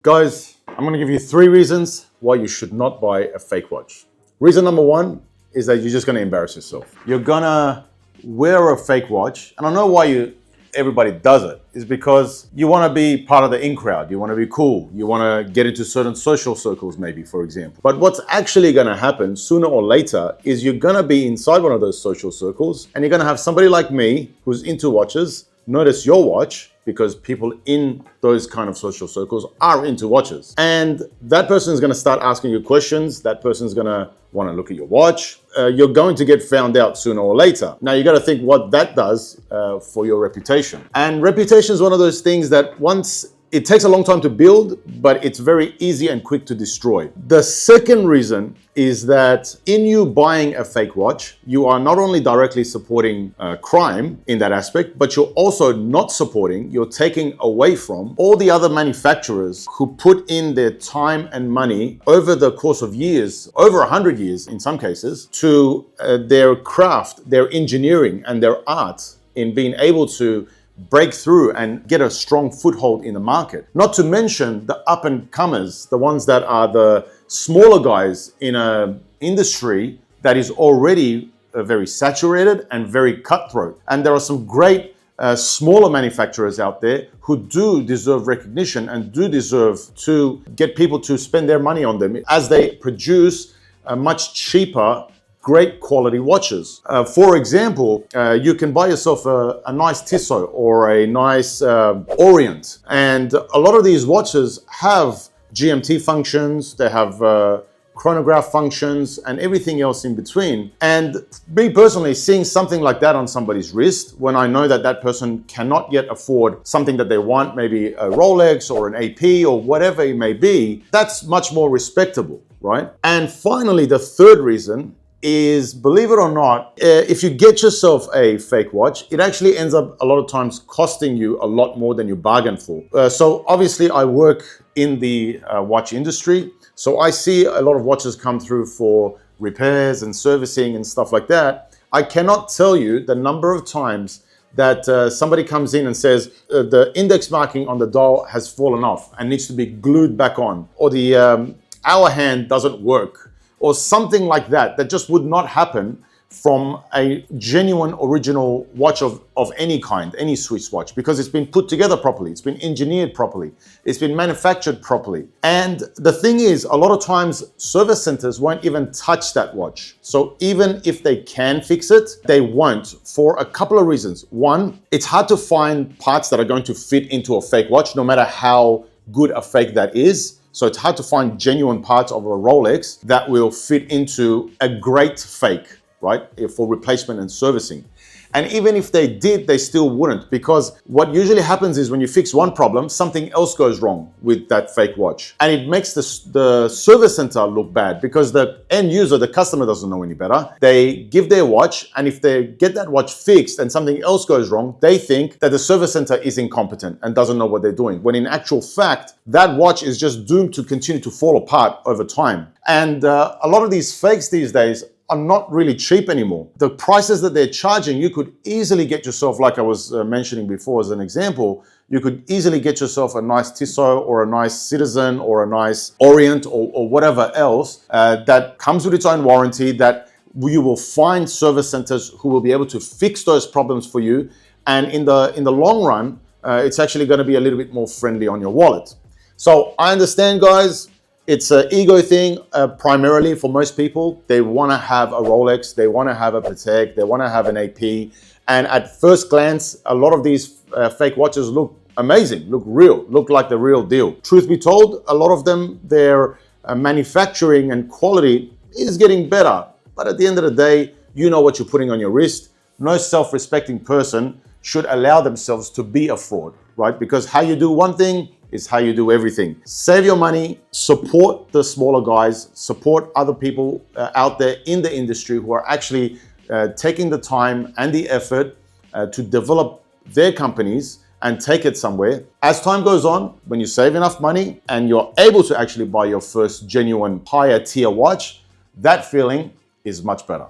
Guys, I'm going to give you 3 reasons why you should not buy a fake watch. Reason number 1 is that you're just going to embarrass yourself. You're going to wear a fake watch, and I know why everybody does it. Is because you want to be part of the in crowd. You want to be cool. You want to get into certain social circles, maybe, for example. But what's actually going to happen sooner or later is you're going to be inside one of those social circles, and you're going to have somebody like me who's into watches notice your watch, because people in those kind of social circles are into watches. And that person is going to start asking you questions. That person is going to want to look at your watch. You're going to get found out sooner or later. Now, you got to think what that does for your reputation. And reputation is one of those things that it takes a long time to build, but it's very easy and quick to destroy. The second reason is that in you buying a fake watch, you are not only directly supporting crime in that aspect, but you're also you're taking away from all the other manufacturers who put in their time and money over the course of years, over 100 years in some cases, to their craft, their engineering, and their art in being able to break through and get a strong foothold in the market. Not to mention the up and comers, the ones that are the smaller guys in an industry that is already very saturated and very cutthroat. And there are some great smaller manufacturers out there who do deserve recognition and do deserve to get people to spend their money on them as they produce a much cheaper great quality watches. For example, you can buy yourself a nice Tissot or a nice Orient. And a lot of these watches have GMT functions, they have chronograph functions and everything else in between. And me personally, seeing something like that on somebody's wrist, when I know that that person cannot yet afford something that they want, maybe a Rolex or an AP or whatever it may be, that's much more respectable, right? And finally, the third reason is, believe it or not, if you get yourself a fake watch, it actually ends up a lot of times costing you a lot more than you bargained for. So obviously I work in the watch industry, so I see a lot of watches come through for repairs and servicing and stuff like that. I cannot tell you the number of times that somebody comes in and says the index marking on the dial has fallen off and needs to be glued back on, or the hour hand doesn't work, or something like that, that just would not happen from a genuine original watch of any kind, any Swiss watch, because it's been put together properly, it's been engineered properly, it's been manufactured properly. And the thing is, a lot of times service centers won't even touch that watch. So even if they can fix it, they won't, for a couple of reasons. One, it's hard to find parts that are going to fit into a fake watch, no matter how good a fake that is. So it's hard to find genuine parts of a Rolex that will fit into a great fake, right? For replacement and servicing. And even if they did, they still wouldn't, because what usually happens is when you fix one problem, something else goes wrong with that fake watch. And it makes the service center look bad, because the end user, the customer, doesn't know any better. They give their watch, and if they get that watch fixed and something else goes wrong, they think that the service center is incompetent and doesn't know what they're doing. When in actual fact, that watch is just doomed to continue to fall apart over time. And a lot of these fakes these days are not really cheap anymore. The prices that they're charging, you could easily get yourself, like I was mentioning before as an example, you could easily get yourself a nice Tissot or a nice Citizen or a nice Orient or whatever else that comes with its own warranty, that you will find service centers who will be able to fix those problems for you. And in the long run, it's actually gonna be a little bit more friendly on your wallet. So I understand, guys, it's an ego thing primarily for most people. They want to have a Rolex, they want to have a Patek, they want to have an AP. And at first glance, a lot of these fake watches look amazing, look real, look like the real deal. Truth be told, a lot of them, their manufacturing and quality is getting better. But at the end of the day, you know what you're putting on your wrist. No self-respecting person should allow themselves to be a fraud, right? Because how you do one thing is how you do everything. Save your money, support the smaller guys, support other people out there in the industry who are actually taking the time and the effort to develop their companies and take it somewhere. As time goes on, when you save enough money and you're able to actually buy your first genuine higher tier watch, that feeling is much better.